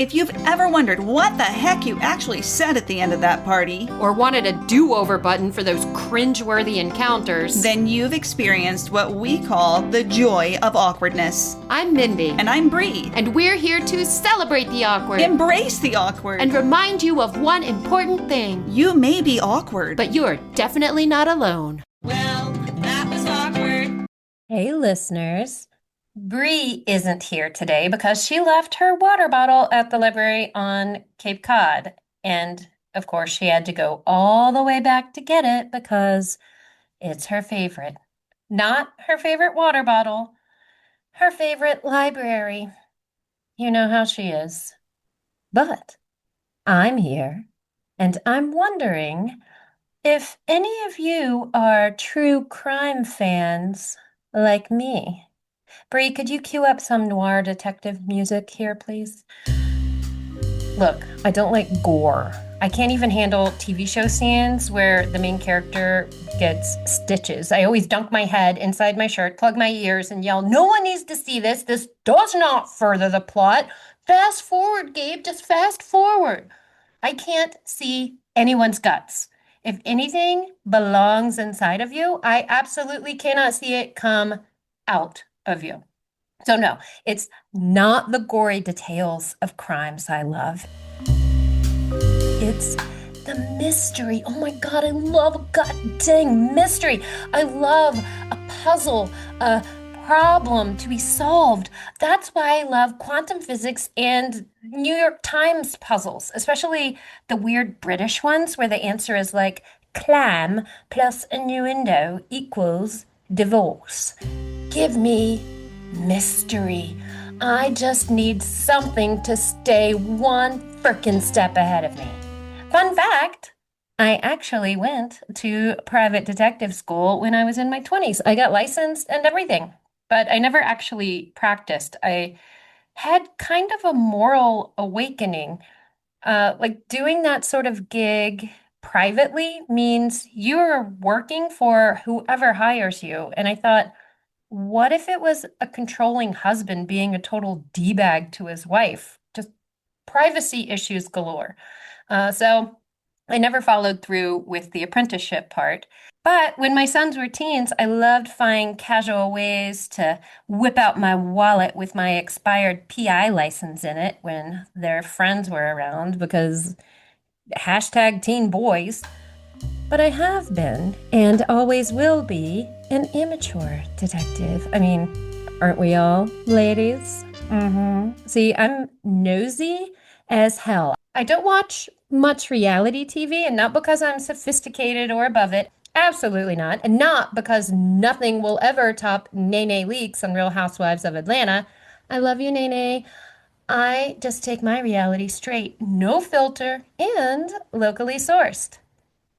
If you've ever wondered what the heck you actually said at the end of that party, or wanted a do-over button for those cringe-worthy encounters, then you've experienced what we call the joy of awkwardness. I'm Mendy. And I'm Bree. And we're here to celebrate the awkward. Embrace the awkward. And remind you of one important thing. You may be awkward, but you're definitely not alone. Well, that was awkward. Hey, listeners. Bree isn't here today because she left her water bottle at the library on Cape Cod. And of course, she had to go all the way back to get it because it's her favorite. Not her favorite water bottle, her favorite library. You know how she is. But I'm here, and I'm wondering if any of you are true crime fans like me. Bree, could you cue up some noir detective music here, please? Look, I don't like gore. I can't even handle TV show scenes where the main character gets stitches. I always dunk my head inside my shirt, plug my ears, and yell, "No one needs to see this. This does not further the plot. Fast forward, Gabe, just fast forward." I can't see anyone's guts. If anything belongs inside of you, I absolutely cannot see it come out of you. So no, it's not the gory details of crimes I love. It's the mystery. Oh my God, I love a goddamn mystery. I love a puzzle, a problem to be solved. That's why I love quantum physics and New York Times puzzles, especially the weird British ones where the answer is like clam plus innuendo equals divorce. Give me mystery. I just need something to stay one frickin' step ahead of me. Fun fact, I actually went to private detective school when I was in my 20s. I got licensed and everything, but I never actually practiced. I had kind of a moral awakening. Like doing that sort of gig privately means you're working for whoever hires you. And I thought, what if it was a controlling husband being a total D-bag to his wife? Just privacy issues galore. So I never followed through with the apprenticeship part. But when my sons were teens, I loved finding casual ways to whip out my wallet with my expired PI license in it when their friends were around because hashtag teen boys. But I have been, and always will be, an amateur detective. I mean, aren't we all, ladies? See, I'm nosy as hell. I don't watch much reality TV, and not because I'm sophisticated or above it. Absolutely not. And not because nothing will ever top Nene Leakes on Real Housewives of Atlanta. I love you, Nene. I just take my reality straight, no filter, and locally sourced.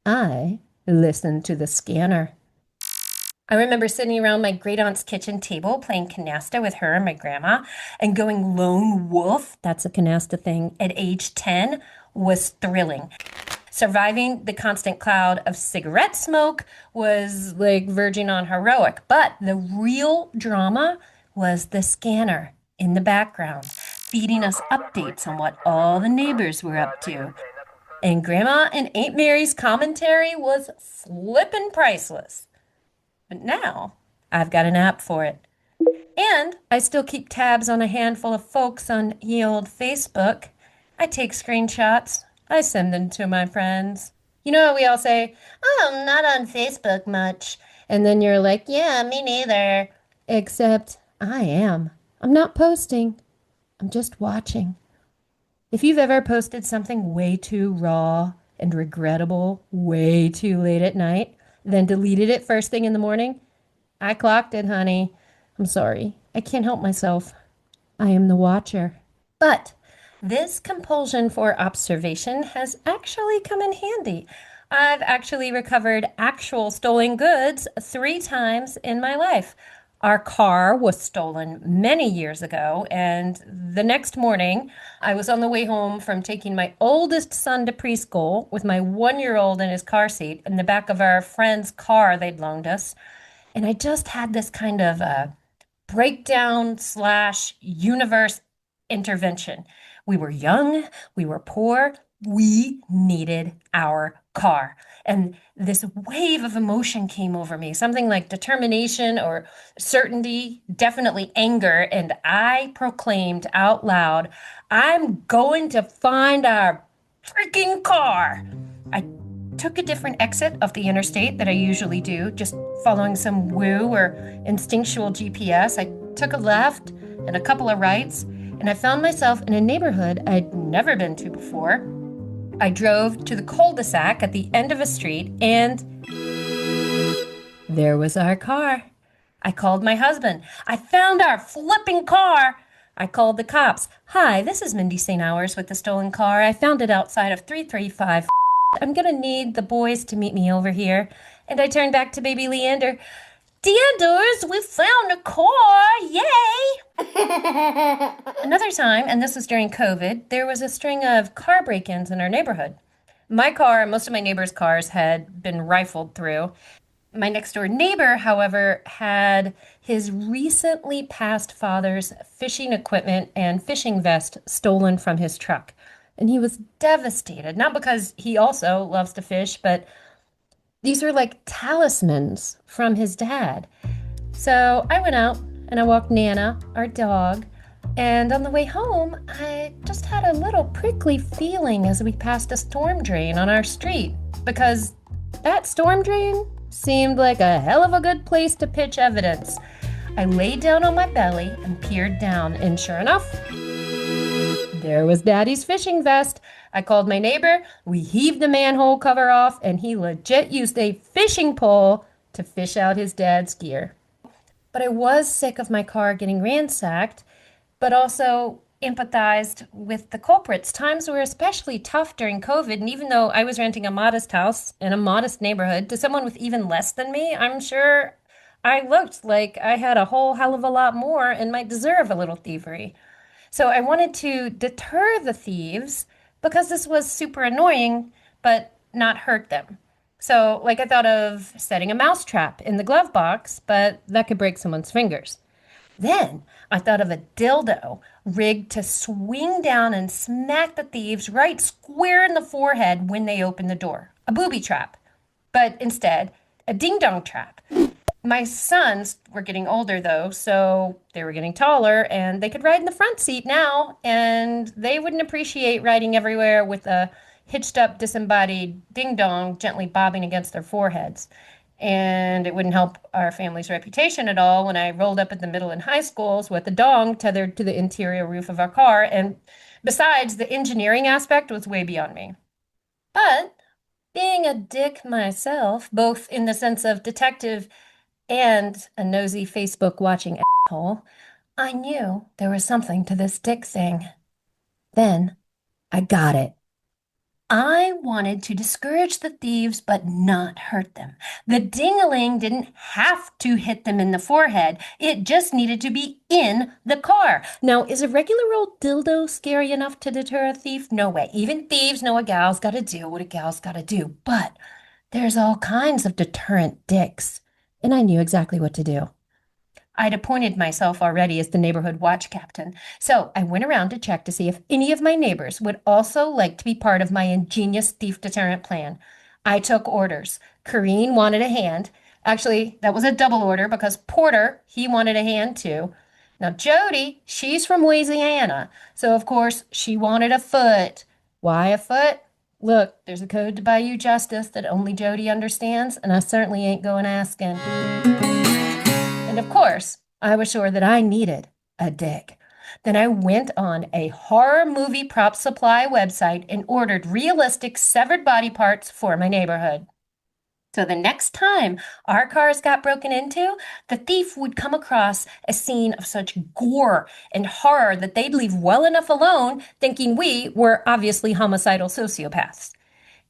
I listen to the scanner. I remember sitting around my great-aunt's kitchen table playing canasta with her and my grandma and going lone wolf, that's a canasta thing, at age 10 was thrilling. Surviving the constant cloud of cigarette smoke was like verging on heroic, but the real drama was the scanner in the background, feeding us updates on what all the neighbors were up to. And Grandma and Aunt Mary's commentary was flippin' priceless. But now, I've got an app for it. And I still keep tabs on a handful of folks on ye old Facebook. I take screenshots. I send them to my friends. You know how we all say, "Oh, I'm not on Facebook much." And then you're like, "Yeah, me neither." Except I am. I'm not posting. I'm just watching. If you've ever posted something way too raw and regrettable way too late at night, then deleted it first thing in the morning, I clocked it, honey. I'm sorry. I can't help myself. I am the watcher. But this compulsion for observation has actually come in handy. I've actually recovered actual stolen goods 3 times in my life. Our car was stolen many years ago, and the next morning, I was on the way home from taking my oldest son to preschool with my 1-year-old in his car seat in the back of our friend's car they'd loaned us. And I just had this kind of breakdown / universe intervention We were young, we were poor, we needed our car. And this wave of emotion came over me, something like determination or certainty, definitely anger. And I proclaimed out loud, I'm going to find our freaking car. I took a different exit off the interstate that I usually do, just following some woo or instinctual GPS. I took a left and a couple of rights, and I found myself in a neighborhood I'd never been to before. I drove to the cul-de-sac at the end of a street, and there was our car. I called my husband. I found our flipping car. I called the cops. Hi, this is Mendy St. Hours with the stolen car. I found it outside of 335. I'm gonna need the boys to meet me over here. And I turned back to baby Leander. Deanders, we found a car! Yay! Another time, and this was during COVID, there was a string of car break-ins in our neighborhood. My car and most of my neighbors' cars had been rifled through. My next door neighbor, however, had his recently passed father's fishing equipment and fishing vest stolen from his truck. And he was devastated, not because he also loves to fish, but these were like talismans from his dad. So I went out and I walked Nana, our dog, and on the way home, I just had a little prickly feeling as we passed a storm drain on our street, because that storm drain seemed like a hell of a good place to pitch evidence. I laid down on my belly and peered down, and sure enough, there was Daddy's fishing vest. I called my neighbor, we heaved the manhole cover off, and he legit used a fishing pole to fish out his dad's gear. But I was sick of my car getting ransacked, but also empathized with the culprits. Times were especially tough during COVID, and even though I was renting a modest house in a modest neighborhood to someone with even less than me, I'm sure I looked like I had a whole hell of a lot more and might deserve a little thievery. So I wanted to deter the thieves because this was super annoying, but not hurt them. So, like, I thought of setting a mouse trap in the glove box, but that could break someone's fingers. Then I thought of a dildo rigged to swing down and smack the thieves right square in the forehead when they open the door. A booby trap, but instead, a ding-dong trap. My sons were getting older, though, so they were getting taller, and they could ride in the front seat now, and they wouldn't appreciate riding everywhere with a hitched-up, disembodied ding-dong gently bobbing against their foreheads. And it wouldn't help our family's reputation at all when I rolled up at the middle and high schools with a dong tethered to the interior roof of our car, and besides, the engineering aspect was way beyond me. But being a dick myself, both in the sense of detective and a nosy Facebook watching asshole, I knew there was something to this dick thing. Then I got it. I wanted to discourage the thieves but not hurt them. The ding-a-ling didn't have to hit them in the forehead. It just needed to be in the car. Now, is a regular old dildo scary enough to deter a thief? No way. Even thieves know a gal's got to do what a gal's got to do. But there's all kinds of deterrent dicks. And I knew exactly what to do. I'd appointed myself already as the neighborhood watch captain, so I went around to check to see if any of my neighbors would also like to be part of my ingenious thief deterrent plan. I took orders. Kareen wanted a hand. Actually, that was a double order because Porter, he wanted a hand too. Now, Jodi, she's from Louisiana, so of course she wanted a foot. Why a foot? Look, there's a code to Bayou Justice that only Jodi understands, and I certainly ain't going asking. And of course, I was sure that I needed a dick. Then I went on a horror movie prop supply website and ordered realistic severed body parts for my neighborhood. So the next time our cars got broken into, the thief would come across a scene of such gore and horror that they'd leave well enough alone, thinking we were obviously homicidal sociopaths.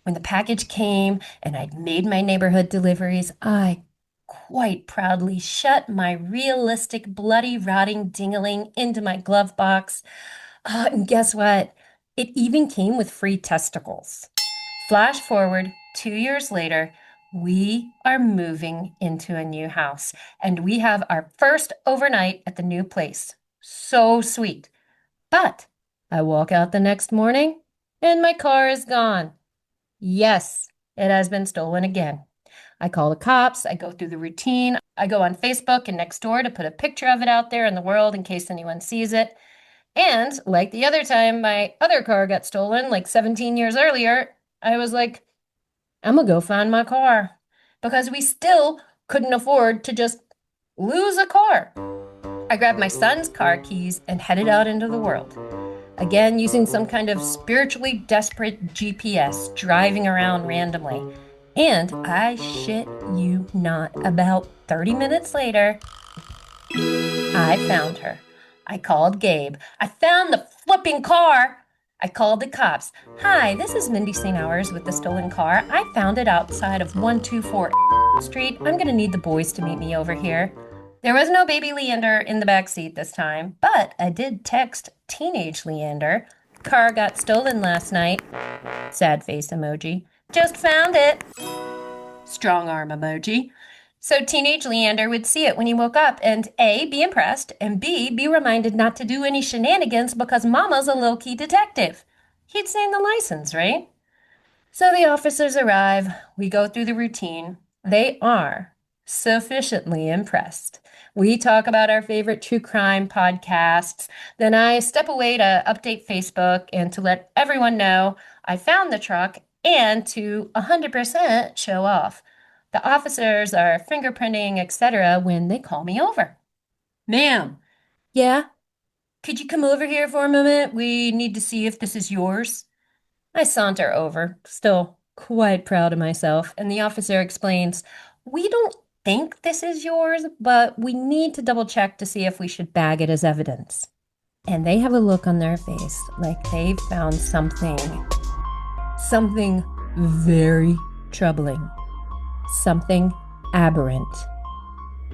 When the package came and I'd made my neighborhood deliveries, I quite proudly shut my realistic, bloody, rotting ding-a-ling into my glove box. And guess what? It even came with free testicles. Flash forward 2 years later, we are moving into a new house, and we have our first overnight at the new place. So sweet. But I walk out the next morning, and my car is gone. Yes, it has been stolen again. I call the cops, I go through the routine, I go on Facebook and Nextdoor to put a picture of it out there in the world in case anyone sees it. And like the other time my other car got stolen, like 17 years earlier, I was like, I'm gonna go find my car. Because we still couldn't afford to just lose a car. I grabbed my son's car keys and headed out into the world. Again, using some kind of spiritually desperate GPS, driving around randomly. And I shit you not, about 30 minutes later, I found her. I called Gabe. I found the flipping car. I called the cops. Hi, this is Mindy St. Hours with the stolen car. I found it outside of 124 Street. I'm going to need the boys to meet me over here. There was no baby Leander in the back seat this time, but I did text teenage Leander. Car got stolen last night. Sad face emoji. Just found it. Strong arm emoji. So teenage Leander would see it when he woke up and A, be impressed, and B, be reminded not to do any shenanigans because Mama's a low-key detective. He'd seen the license, right? So the officers arrive. We go through the routine. They are sufficiently impressed. We talk about our favorite true crime podcasts. Then I step away to update Facebook and to let everyone know I found the truck and to 100% show off. The officers are fingerprinting, etc., when they call me over. Ma'am. Yeah? Could you come over here for a moment? We need to see if this is yours. I saunter over, still quite proud of myself, and the officer explains, we don't think this is yours, but we need to double check to see if we should bag it as evidence. And they have a look on their face like they've found something very troubling, something aberrant.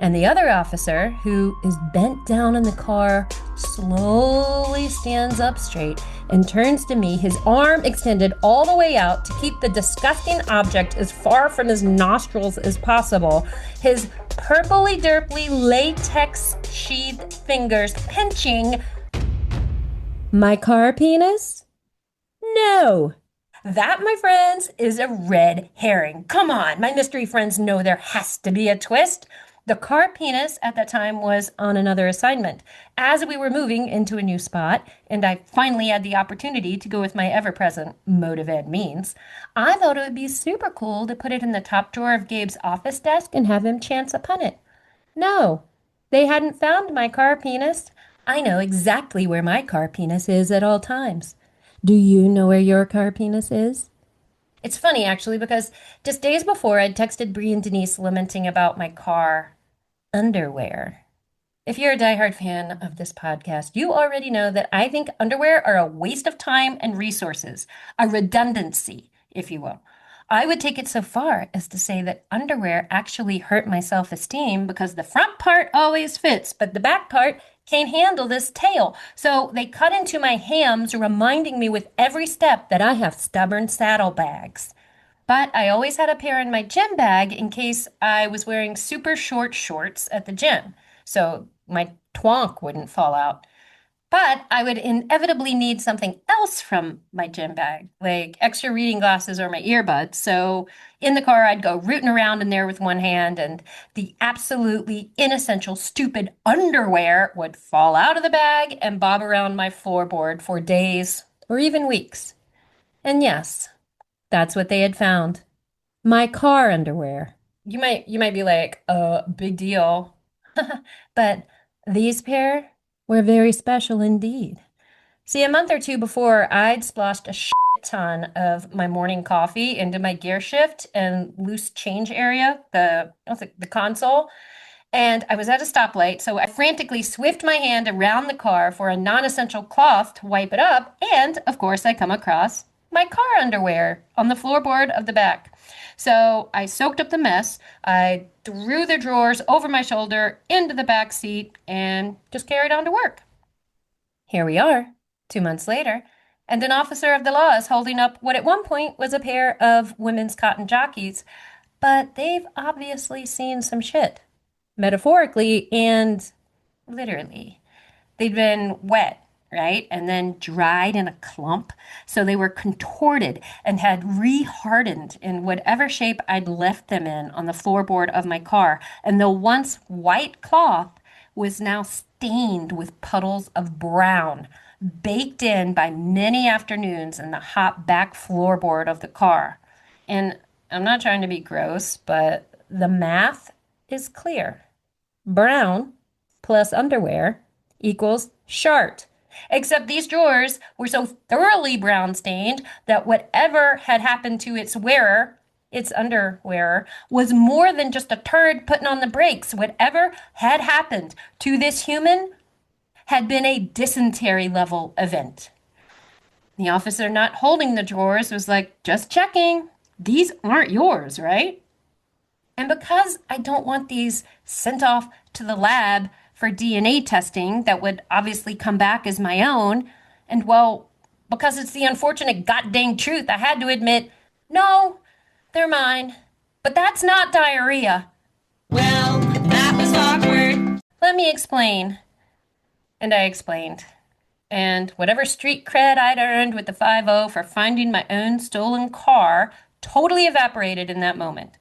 And the other officer, who is bent down in the car, slowly stands up straight and turns to me, his arm extended all the way out to keep the disgusting object as far from his nostrils as possible, his purpley-derply latex-sheathed fingers pinching my car penis? No. That, my friends, is a red herring. Come on, my mystery friends know there has to be a twist. The car penis at that time was on another assignment. As we were moving into a new spot, and I finally had the opportunity to go with my ever-present motive ed means, I thought it would be super cool to put it in the top drawer of Gabe's office desk and have him chance upon it. No, they hadn't found my car penis. I know exactly where my car penis is at all times. Do you know where your car penis is? It's funny, actually, because just days before, I'd texted Bree and Denise lamenting about my car underwear. If you're a diehard fan of this podcast, you already know that I think underwear are a waste of time and resources, a redundancy, if you will. I would take it so far as to say that underwear actually hurt my self-esteem because the front part always fits, but the back part can't handle this tail. So they cut into my hams, reminding me with every step that I have stubborn saddlebags. But I always had a pair in my gym bag in case I was wearing super short shorts at the gym, so my twonk wouldn't fall out. But I would inevitably need something else from my gym bag, like extra reading glasses or my earbuds. So in the car, I'd go rooting around in there with one hand, and the absolutely inessential, stupid underwear would fall out of the bag and bob around my floorboard for days or even weeks. And yes, that's what they had found. My car underwear. You might be like, big deal. But these pair were very special indeed. See, a month or two before, I'd splashed a shit ton of my morning coffee into my gear shift and loose change area, the console. And I was at a stoplight, so I frantically swift my hand around the car for a non-essential cloth to wipe it up, and of course I come across my car underwear on the floorboard of the back. So I soaked up the mess, I threw the drawers over my shoulder into the back seat, and just carried on to work. Here we are, 2 months later, and an officer of the law is holding up what at one point was a pair of women's cotton jockeys, but they've obviously seen some shit. Metaphorically and literally. They'd been wet, right? And then dried in a clump. So they were contorted and had re-hardened in whatever shape I'd left them in on the floorboard of my car. And the once white cloth was now stained with puddles of brown, baked in by many afternoons in the hot back floorboard of the car. And I'm not trying to be gross, but the math is clear. Brown plus underwear equals shart. Except these drawers were so thoroughly brown stained that whatever had happened to its wearer, its underwearer, was more than just a turd putting on the brakes. Whatever had happened to this human had been a dysentery level event. The officer not holding the drawers was like, just checking. These aren't yours, right? And because I don't want these sent off to the lab for DNA testing that would obviously come back as my own, and well, because it's the unfortunate goddamn truth, I had to admit, no, they're mine. But that's not diarrhea. Well, that was awkward. Let me explain. And I explained. And whatever street cred I'd earned with the 5-0 for finding my own stolen car totally evaporated in that moment.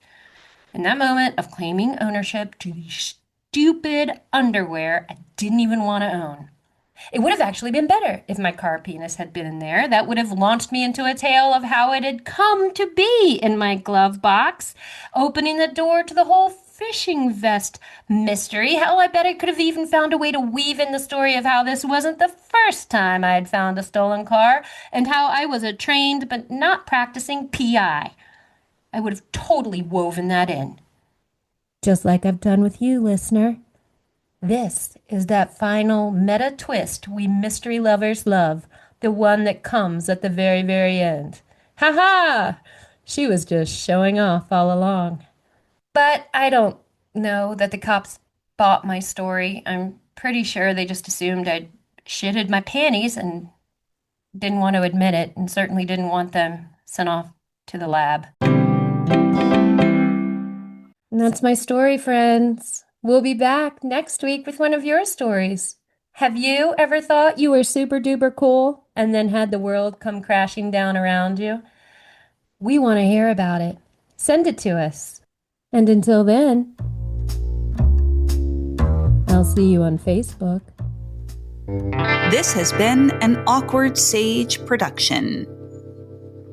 In that moment of claiming ownership to the stupid underwear I didn't even want to own. It would have actually been better if my car penis had been in there. That would have launched me into a tale of how it had come to be in my glove box, opening the door to the whole fishing vest mystery. Hell, I bet I could have even found a way to weave in the story of how this wasn't the first time I'd found a stolen car, and how I was a trained but not practicing PI. I would have totally woven that in. Just like I've done with you, listener. This is that final meta twist we mystery lovers love, the one that comes at the very, very end. Ha ha! She was just showing off all along. But I don't know that the cops bought my story. I'm pretty sure they just assumed I'd shitted my panties and didn't want to admit it, and certainly didn't want them sent off to the lab. And that's my story, friends. We'll be back next week with one of your stories. Have you ever thought you were super duper cool and then had the world come crashing down around you? We want to hear about it. Send it to us. And until then, I'll see you on Facebook. This has been an Awkward Sage production.